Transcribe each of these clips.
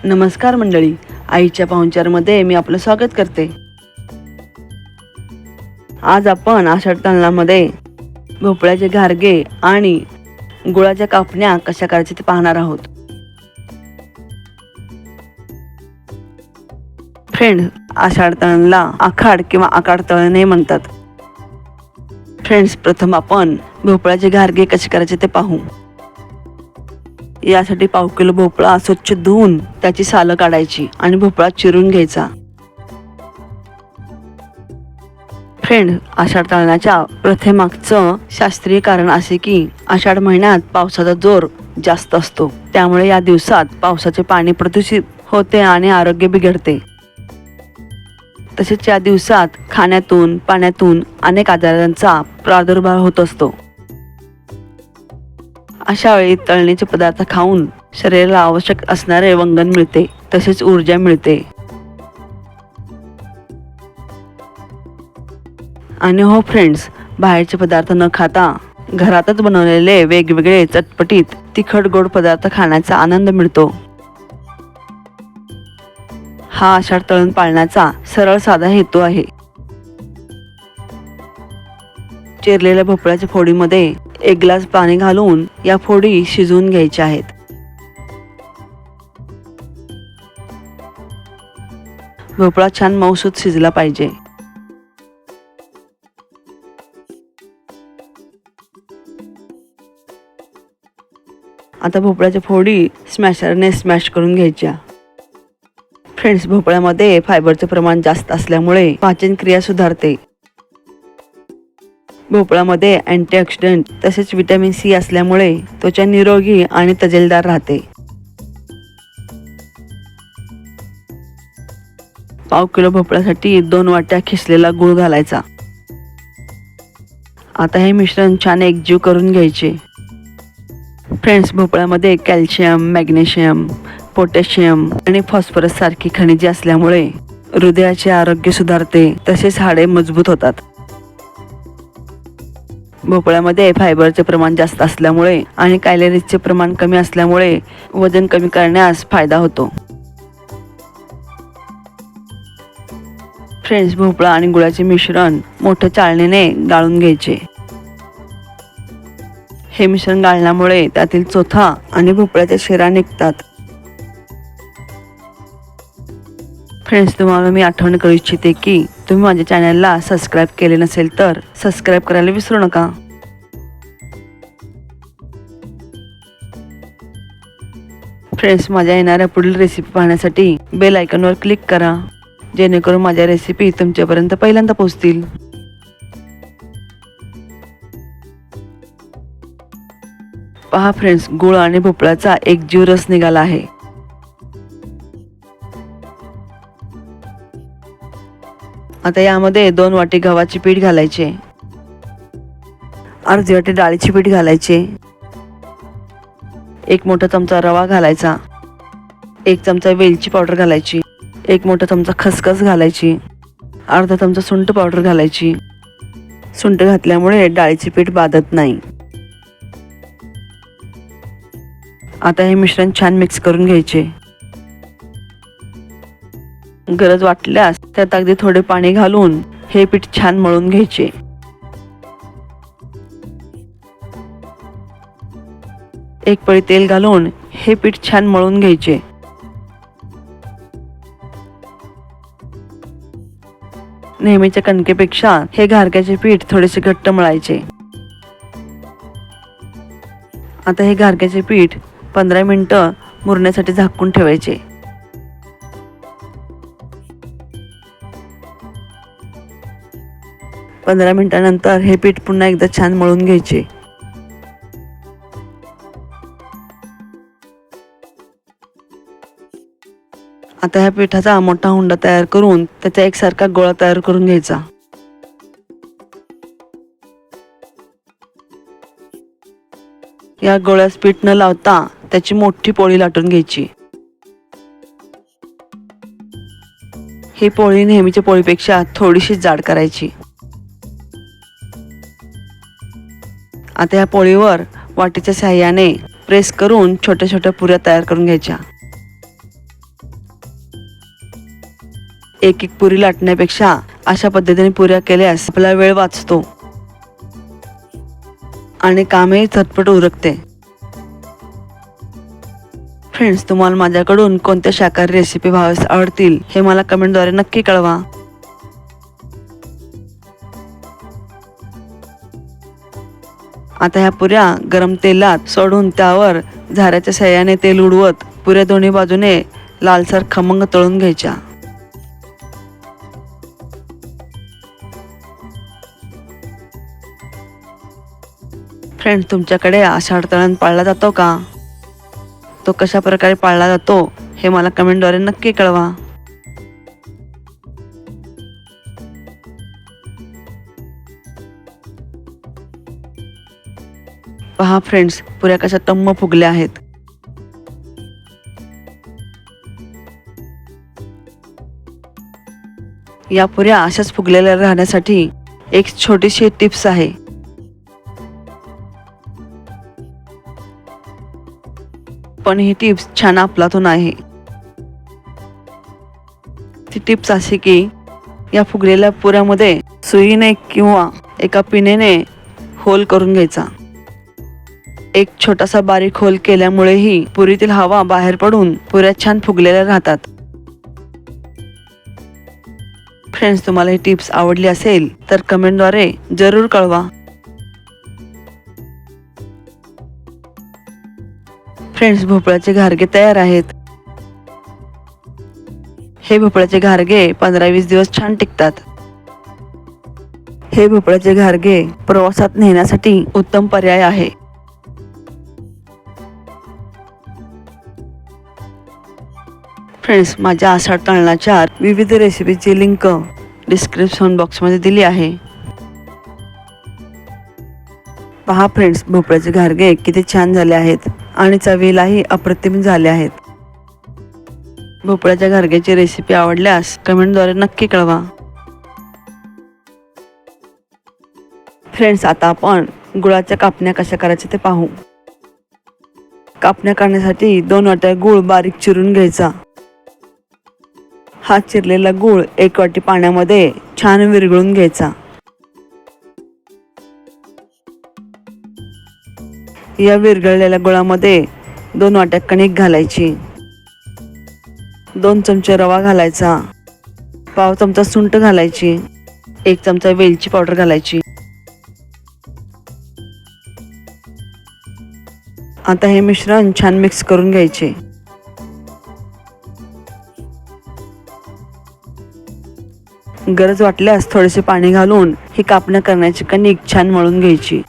नमस्कार मंडळी, आईच्या पाहुणचारमध्ये मी आपलं स्वागत करते. आज आपण आषाढ तळणामध्ये भोपळ्याचे घारगे आणि गुळाच्या कापण्या कशा करायच्या ते पाहणार आहोत. फ्रेंड, आषाढ तळणला आखाड किंवा आकाड तळणे म्हणतात. फ्रेंड्स, प्रथम आपण भोपळ्याचे घारगे कसे करायचे ते पाहू. यासाठी पाव किलो भोपळा स्वच्छ धुवून त्याची सालं काढायची आणि भोपळा चिरून घ्यायचा. फ्रेंड, आषाढ तळण्याच्या प्रथेमागचं शास्त्रीय कारण असे की आषाढ महिन्यात पावसाचा जोर जास्त असतो, त्यामुळे या दिवसात पावसाचे पाणी प्रदूषित होते आणि आरोग्य बिघडते. तसेच या दिवसात खाण्यातून पाण्यातून अनेक आजारांचा प्रादुर्भाव होत असतो. अशा वेळी तळणीचे पदार्थ खाऊन शरीराला आवश्यक असणारे वंगण मिळते, तसेच ऊर्जा मिळते. आणि हो फ्रेंड्स, बाहेरचे पदार्थ न खाता घरातच बनवलेले वेगवेगळे चटपटीत तिखट गोड पदार्थ खाण्याचा आनंद मिळतो. हा आषाढ तळण पाळण्याचा सरळ साधा हेतू आहे. चिरलेल्या भोपळ्याच्या फोडीमध्ये 1 ग्लास पाणी घालून या फोडी शिजवून घ्यायच्या आहेत. भोपळा छान मऊसूत शिजला पाहिजे. आता भोपळ्याच्या फोडी स्मॅशरने स्मॅश करून घ्यायच्या. फ्रेंड्स, भोपळ्यामध्ये फायबरचे प्रमाण जास्त असल्यामुळे पाचन क्रिया सुधारते. भोपळ्यामध्ये अँटीऑक्सिडंट तसेच व्हिटॅमिन सी असल्यामुळे त्वचा निरोगी आणि तजेलदार राहते. पाव किलो भोपळ्यासाठी 2 वाट्या खिसलेला गूळ घालायचा. आता हे मिश्रण छान एकजीव करून घ्यायचे. फ्रेंड्स, भोपळ्यामध्ये कॅल्शियम, मॅग्नेशियम, पोटॅशियम आणि फॉस्फरस सारखी खनिजे असल्यामुळे हृदयाचे आरोग्य सुधारते, तसेच हाडे मजबूत होतात. भोपळ्यामध्ये फायबरचे प्रमाण जास्त असल्यामुळे आणि कॅलरीजचे प्रमाण कमी असल्यामुळे वजन कमी करण्यास फायदा होतो. फ्रेंड्स, भोपळा आणि गुळाचे मिश्रण मोठ्या चाळणीने गाळून घ्यायचे. हे मिश्रण गाळल्यामुळे त्यातील चोथा आणि भोपळ्याच्या शिरा निघतात. फ्रेंड्स, तुम्हाला मी आठवण करू इच्छिते की तुम्ही माझ्या चॅनलला सबस्क्राईब केले नसेल तर सबस्क्राईब करायला विसरू नका. फ्रेंड्स, माझ्या येणाऱ्या पुढील रेसिपी पाहण्यासाठी बेल आयकॉनवर क्लिक करा, जेणेकरून माझ्या रेसिपी तुमच्यापर्यंत पहिल्यांदा पोहोचतील. पहा फ्रेंड्स, गुळ आणि भोपळ्याचा एकजीव रस निघाला आहे. आता यामध्ये 2 वाटी गव्हाचे पीठ घालायचे, अर्धी वाटी डाळीचे पीठ घालायचे, 1 मोठा चमचा रवा घालायचा, 1 चमचा वेलची पावडर घालायची, 1 मोठा चमचा खसखस घालायची, अर्धा चमचा सुंठ पावडर घालायची. सुंठ घातल्यामुळे डाळीचे पीठ बाधत नाही. आता हे मिश्रण छान मिक्स करून घ्यायचे. गरज वाटल्यास त्यात अगदी थोडे पाणी घालून हे पीठ छान मळून घ्यायचे. एक पळी तेल घालून हे पीठ छान मळून घ्यायचे. नेहमीच्या कणकेपेक्षा हे घारग्याचे पीठ थोडेसे घट्ट मळायचे. आता हे घारग्याचे पीठ 15 मिनिटं मुरण्यासाठी झाकून ठेवायचे. पंधरा मिनिटांनंतर हे पीठ पुन्हा एकदा छान मळून घ्यायचे. आता ह्या पिठाचा मोठा हुंडा तयार करून त्याचा एकसारखा गोळा तयार करून घ्यायचा. या गोळ्यास पीठ न लावता त्याची मोठी पोळी लाटून घ्यायची. ही पोळी नेहमीच्या पोळीपेक्षा थोडीशी जाड करायची. आता या पोळीवर वाटीच्या साहाय्याने प्रेस करून छोट्या छोट्या पुऱ्या तयार करून घ्यायच्या. एक एक पुरी लाटण्यापेक्षा अशा पद्धतीने पुऱ्या केल्यास आपला वेळ वाचतो आणि कामही झटपट उरकते. फ्रेंड्स, तुम्हाला माझ्याकडून कोणत्या शाकाहारी रेसिपी आवडतील हे मला कमेंटद्वारे नक्की कळवा. आता ह्या पुऱ्या गरम तेलात सोडून त्यावर झाऱ्याच्या साह्याने तेल उडवत पुऱ्या दोन्ही बाजूने लालसर खमंग तळून घ्यायच्या. फ्रेंड्स, तुमच्याकडे आषाढ तळण पाळला जातो का? तो कशा प्रकारे पाळला जातो हे मला कमेंटद्वारे नक्की कळवा. पहा फ्रेंड्स, पुऱ्या कशा टम्म फुगल्या आहेत. या पुऱ्या अशाच फुगलेल्या राहण्यासाठी एक छोटीशी टिप्स आहे. पण ही टिप्स छान अफलातून आहे. ती टिप्स अशी की या फुगलेल्या पुऱ्यामध्ये सुईने किंवा एका पिनेने होल करून घ्यायचा. एक छोटासा बारीक होल केल्यामुळेही पुरीतील हवा बाहेर पडून पुऱ्या छान फुगलेल्या राहतात. फ्रेंड्स, तुम्हाला ही टिप्स आवडली असेल तर कमेंटद्वारे जरूर कळवा. फ्रेंड्स, भोपळ्याचे घारगे तयार आहेत. हे भोपळ्याचे घारगे 15-20 दिवस छान टिकतात. हे भोपळ्याचे घारगे प्रवासात नेण्यासाठी उत्तम पर्याय आहे. फ्रेंड्स, माझ्या आषाढ तळणाच्या विविध रेसिपीची लिंक डिस्क्रिप्शन बॉक्समध्ये दिली आहे. पहा फ्रेंड्स, भोपळ्याचे घारगे किती छान झाले आहेत आणि चवीलाही अप्रतिम झाले आहेत. भोपळ्याच्या घारग्याची रेसिपी आवडल्यास कमेंटद्वारे नक्की कळवा. फ्रेंड्स, आता आपण गुळाच्या कापण्या कशा करायच्या ते पाहू. कापण्या करण्यासाठी 2 वाट्या गूळ बारीक चिरून घ्यायचा. हा चिरलेला गूळ 1 वाटी पाण्यामध्ये छान विरघळून घ्यायचा. या विरघळलेल्या गुळामध्ये 2 वाट्या कणिक घालायची, 2 चमचे रवा घालायचा, पाव चमचा सुंठ घालायची, 1 चमचा वेलची पावडर घालायची. आता हे मिश्रण छान मिक्स करून घ्यायचे. गरज वाटल्यास थोडेसे पाणी घालून ही कापण्या करण्याची कणिक छान मळून घ्यायची.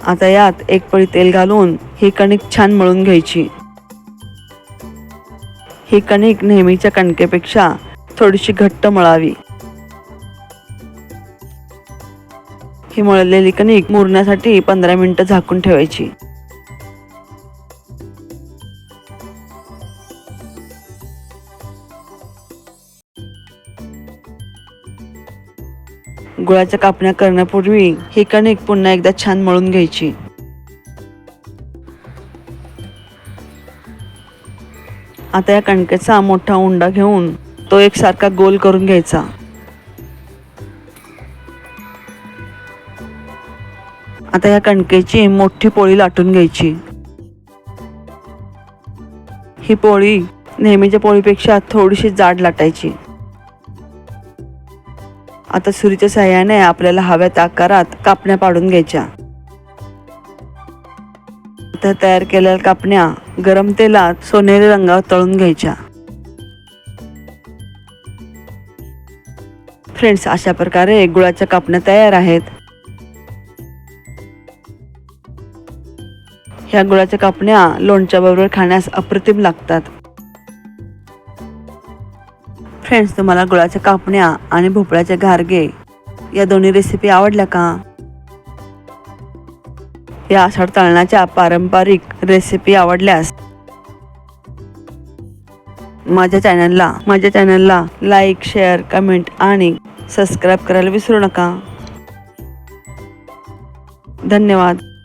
आता यात 1 पळी तेल घालून ही कणिक छान मळून घ्यायची. ही कणिक नेहमीच्या कणकेपेक्षा थोडीशी घट्ट मळावी. ही मळलेली कणिक मुरण्यासाठी 15 मिनिटं झाकून ठेवायची. गुळाच्या कापण्या करण्यापूर्वी ही कणिक पुन्हा एकदा छान मळून घ्यायची. आता या कणकेचा मोठा उंडा घेऊन तो एकसारखा गोल करून घ्यायचा. आता या कणकेची मोठी पोळी लाटून घ्यायची. ही पोळी नेहमीच्या पोळीपेक्षा थोडीशी जाड लाटायची. आता सुरीच्या साह्याने आपल्याला हव्या त्या आकारात कापण्या पाडून घ्यायच्या. आता तयार केलेल्या कापण्या गरम तेलात सोनेरी रंगावर तळून घ्यायच्या. फ्रेंड्स, अशा प्रकारे गुळाच्या कापण्या तयार आहेत. ह्या गुळाच्या कापण्या लोणच्या बरोबर खाण्यास अप्रतिम लागतात. फ्रेंड्स, तुम्हाला गुळाच्या कापण्या आणि भोपळ्याचे घारगे या दोन्ही रेसिपी आवडल्या का? या आषाढ तळणाच्या पारंपरिक रेसिपी आवडल्यास माझ्या चॅनलला लाईक, शेअर, कमेंट आणि सबस्क्राईब करायला विसरू नका. धन्यवाद.